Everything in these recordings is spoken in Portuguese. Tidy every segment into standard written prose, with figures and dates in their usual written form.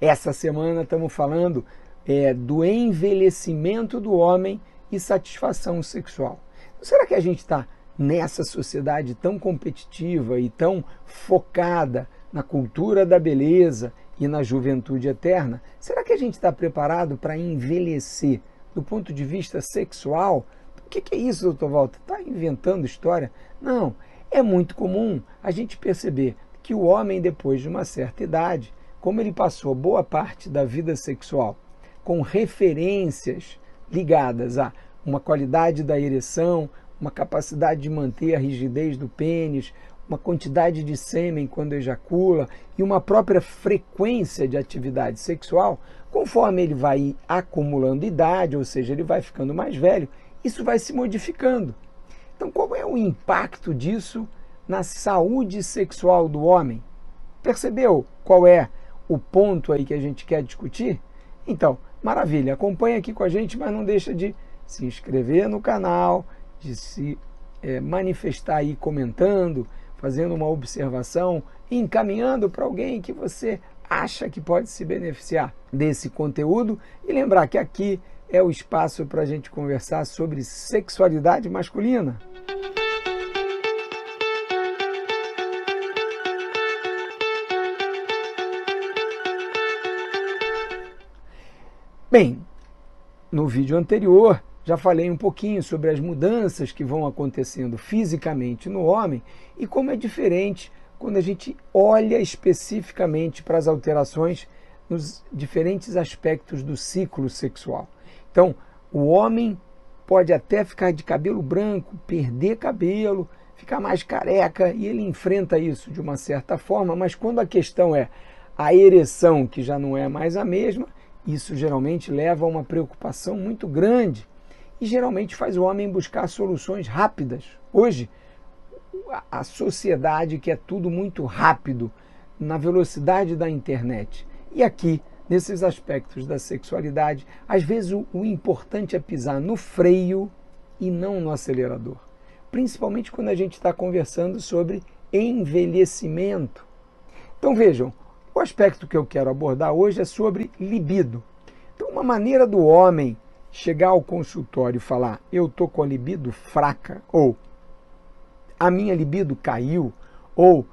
Essa semana estamos falando do envelhecimento do homem e satisfação sexual. Será que a gente está nessa sociedade tão competitiva e tão focada na cultura da beleza e na juventude eterna? Será que a gente está preparado para envelhecer do ponto de vista sexual? O que é isso, doutor Walter? Está inventando história? Não, é muito comum a gente perceber que o homem, depois de uma certa idade, como ele passou boa parte da vida sexual com referências ligadas a uma qualidade da ereção, uma capacidade de manter a rigidez do pênis, uma quantidade de sêmen quando ejacula e uma própria frequência de atividade sexual, conforme ele vai acumulando idade, ou seja, ele vai ficando mais velho, isso vai se modificando. Então, qual é o impacto disso na saúde sexual do homem? Percebeu qual é o ponto aí que a gente quer discutir? Então, maravilha, acompanha aqui com a gente, mas não deixa de se inscrever no canal, de se manifestar aí comentando, fazendo uma observação, encaminhando para alguém que você acha que pode se beneficiar desse conteúdo e lembrar que aqui é o espaço para a gente conversar sobre sexualidade masculina. Bem, no vídeo anterior já falei um pouquinho sobre as mudanças que vão acontecendo fisicamente no homem e como é diferente quando a gente olha especificamente para as alterações nos diferentes aspectos do ciclo sexual. Então, o homem pode até ficar de cabelo branco, perder cabelo, ficar mais careca e ele enfrenta isso de uma certa forma, mas quando a questão é a ereção, que já não é mais a mesma, isso geralmente leva a uma preocupação muito grande e geralmente faz o homem buscar soluções rápidas. Hoje, a sociedade quer tudo muito rápido, na velocidade da internet. E aqui, nesses aspectos da sexualidade, às vezes o importante é pisar no freio e não no acelerador. Principalmente quando a gente está conversando sobre envelhecimento. Então vejam, o aspecto que eu quero abordar hoje é sobre libido. Então, uma maneira do homem chegar ao consultório e falar eu estou com a libido fraca, ou a minha libido caiu, ou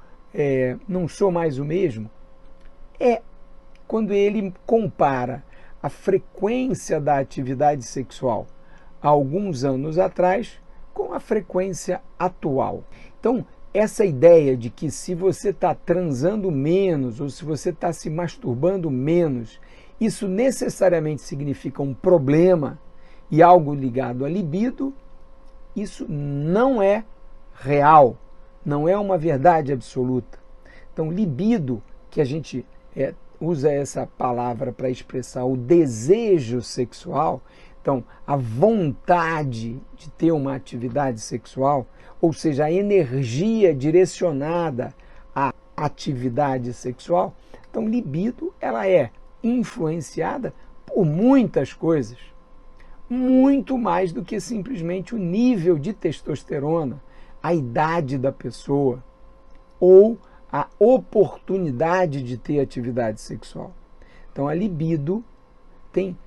não sou mais o mesmo, é quando ele compara a frequência da atividade sexual há alguns anos atrás com a frequência atual. Então, essa ideia de que se você está transando menos ou se você está se masturbando menos, isso necessariamente significa um problema e algo ligado à libido, isso não é real, não é uma verdade absoluta. Então, libido, que a gente usa essa palavra para expressar o desejo sexual, então a vontade de ter uma atividade sexual, ou seja, a energia direcionada à atividade sexual, então libido ela é influenciada por muitas coisas, muito mais do que simplesmente o nível de testosterona, a idade da pessoa ou a oportunidade de ter atividade sexual. Então a libido tem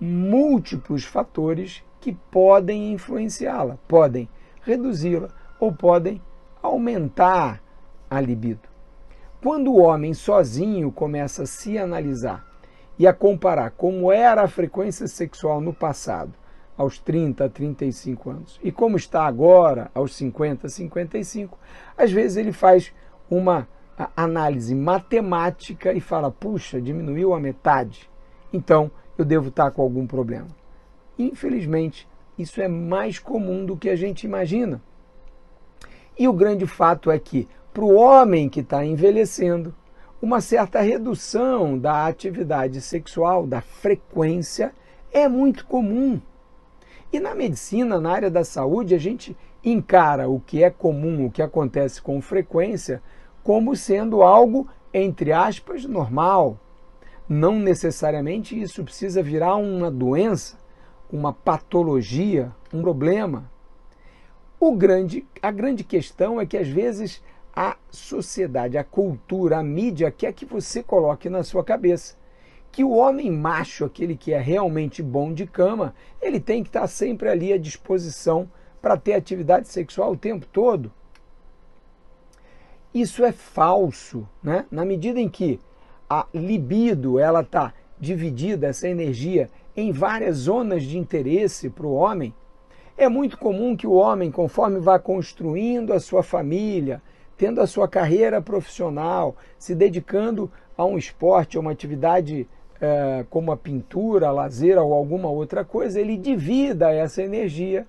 múltiplos fatores que podem influenciá-la, podem reduzi-la ou podem aumentar a libido. Quando o homem sozinho começa a se analisar e a comparar como era a frequência sexual no passado, aos 30 a 35 anos, e como está agora, aos 50 a 55, às vezes ele faz uma análise matemática e fala, puxa, diminuiu a metade, então eu devo estar com algum problema. Infelizmente, isso é mais comum do que a gente imagina. E o grande fato é que, para o homem que está envelhecendo, uma certa redução da atividade sexual, da frequência, é muito comum. E na medicina, na área da saúde, a gente encara o que é comum, o que acontece com frequência, como sendo algo, entre aspas, normal. Não necessariamente isso precisa virar uma doença, uma patologia, um problema. A grande questão é que, às vezes, a sociedade, a cultura, a mídia quer que você coloque na sua cabeça que o homem macho, aquele que é realmente bom de cama, ele tem que estar sempre ali à disposição para ter atividade sexual o tempo todo. Isso é falso, né? Na medida em que a libido ela está dividida, essa energia, em várias zonas de interesse para o homem, é muito comum que o homem, conforme vá construindo a sua família, tendo a sua carreira profissional, se dedicando a um esporte, a uma atividade como a pintura, a lazer ou alguma outra coisa, ele divida essa energia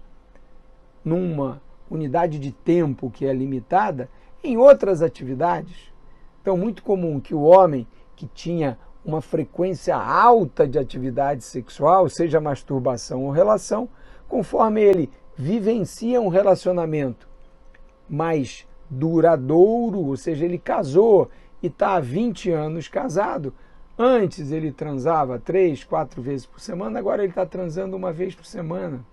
numa unidade de tempo que é limitada em outras atividades. Então, muito comum que o homem que tinha uma frequência alta de atividade sexual, seja masturbação ou relação, conforme ele vivencia um relacionamento mais duradouro, ou seja, ele casou e está há 20 anos casado, antes ele transava 3, 4 vezes por semana, agora ele está transando uma vez por semana.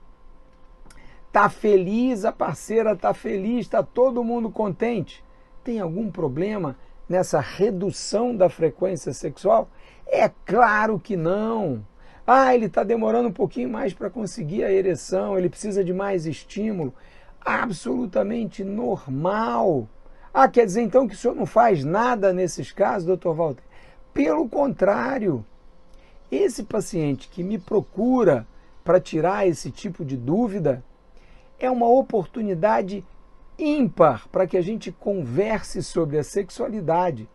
Está feliz, a parceira está feliz, está todo mundo contente. Tem algum problema nessa redução da frequência sexual? É claro que não. Ele está demorando um pouquinho mais para conseguir a ereção, ele precisa de mais estímulo. Absolutamente normal. Quer dizer então que o senhor não faz nada nesses casos, doutor Walter? Pelo contrário, esse paciente que me procura para tirar esse tipo de dúvida é uma oportunidade ímpar para que a gente converse sobre a sexualidade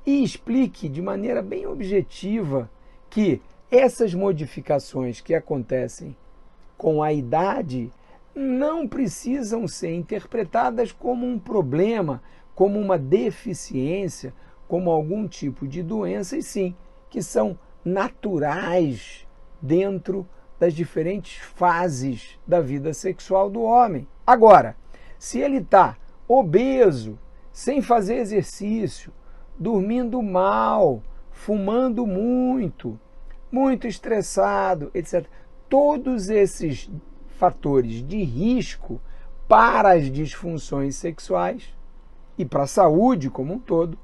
e explique de maneira bem objetiva que essas modificações que acontecem com a idade não precisam ser interpretadas como um problema, como uma deficiência, como algum tipo de doença, e sim, que são naturais dentro das diferentes fases da vida sexual do homem. Agora, se ele está obeso, sem fazer exercício, dormindo mal, fumando muito, muito estressado, etc., todos esses fatores de risco para as disfunções sexuais e para a saúde como um todo,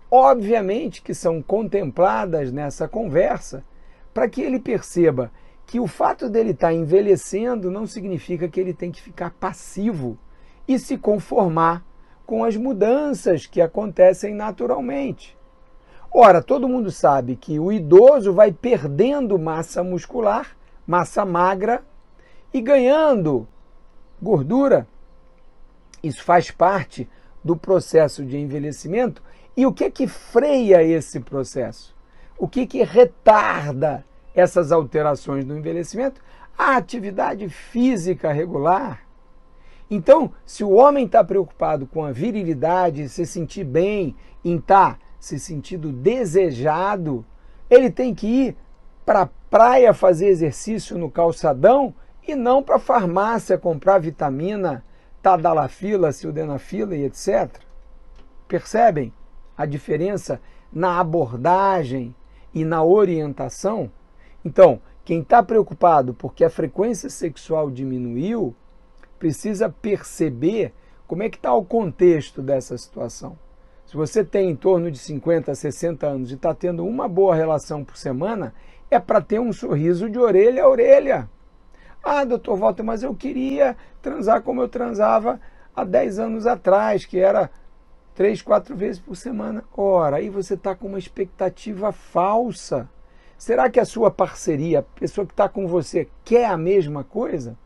obviamente que são contempladas nessa conversa para que ele perceba que o fato dele estar envelhecendo não significa que ele tem que ficar passivo e se conformar com as mudanças que acontecem naturalmente. Ora, todo mundo sabe que o idoso vai perdendo massa muscular, massa magra, e ganhando gordura. Isso faz parte do processo de envelhecimento. E o que freia esse processo? O que retarda essas alterações do envelhecimento? A atividade física regular. Então, se o homem está preocupado com a virilidade, se sentir bem, em estar se sentindo desejado, ele tem que ir para a praia fazer exercício no calçadão e não para a farmácia comprar vitamina, tadalafila, sildenafila e etc. Percebem a diferença na abordagem e na orientação? Então, quem está preocupado porque a frequência sexual diminuiu, precisa perceber como é que está o contexto dessa situação. Se você tem em torno de 50, 60 anos e está tendo uma boa relação por semana, é para ter um sorriso de orelha a orelha. Doutor Walter, mas eu queria transar como eu transava há 10 anos atrás, que era 3, 4 vezes por semana. Ora, aí você está com uma expectativa falsa. Será que a sua parceria, a pessoa que está com você, quer a mesma coisa?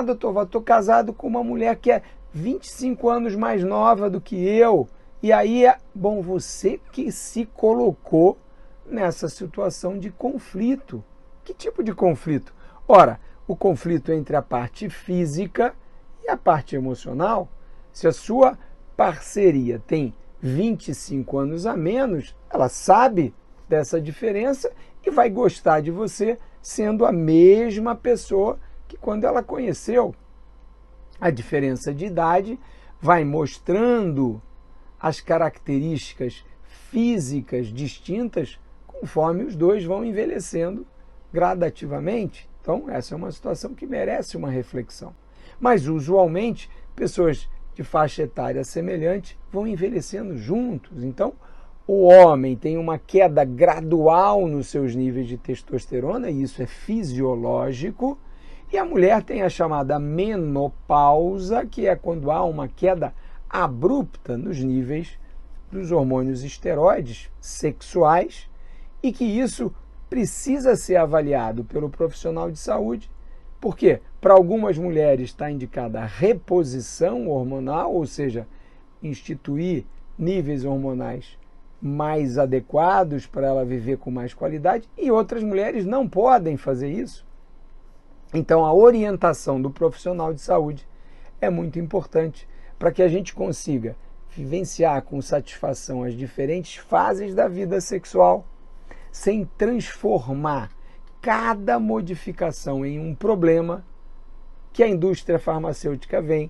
Doutor Walter, estou casado com uma mulher que é 25 anos mais nova do que eu. E aí, você que se colocou nessa situação de conflito. Que tipo de conflito? Ora, o conflito entre a parte física e a parte emocional. Se a sua parceria tem 25 anos a menos, ela sabe dessa diferença e vai gostar de você sendo a mesma pessoa que quando ela conheceu. A diferença de idade vai mostrando as características físicas distintas conforme os dois vão envelhecendo gradativamente. Então, essa é uma situação que merece uma reflexão. Mas, usualmente, pessoas de faixa etária semelhante vão envelhecendo juntos. Então, o homem tem uma queda gradual nos seus níveis de testosterona, e isso é fisiológico, e a mulher tem a chamada menopausa, que é quando há uma queda abrupta nos níveis dos hormônios esteroides sexuais, e que isso precisa ser avaliado pelo profissional de saúde. Por quê? Para algumas mulheres está indicada a reposição hormonal, ou seja, instituir níveis hormonais mais adequados para ela viver com mais qualidade, e outras mulheres não podem fazer isso. Então, a orientação do profissional de saúde é muito importante para que a gente consiga vivenciar com satisfação as diferentes fases da vida sexual, sem transformar cada modificação em um problema que a indústria farmacêutica vem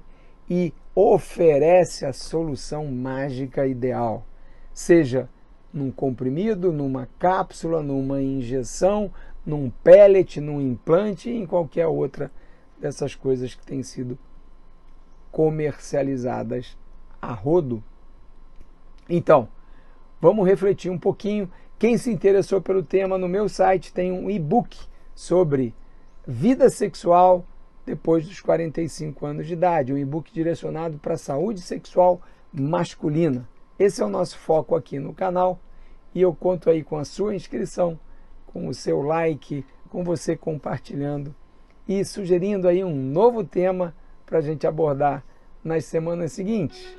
e oferece a solução mágica ideal. Seja num comprimido, numa cápsula, numa injeção, num pellet, num implante e em qualquer outra dessas coisas que têm sido comercializadas a rodo. Então, vamos refletir um pouquinho. Quem se interessou pelo tema, no meu site tem um e-book sobre vida sexual depois dos 45 anos de idade, um e-book direcionado para a saúde sexual masculina. Esse é o nosso foco aqui no canal e eu conto aí com a sua inscrição, com o seu like, com você compartilhando e sugerindo aí um novo tema para a gente abordar nas semanas seguintes.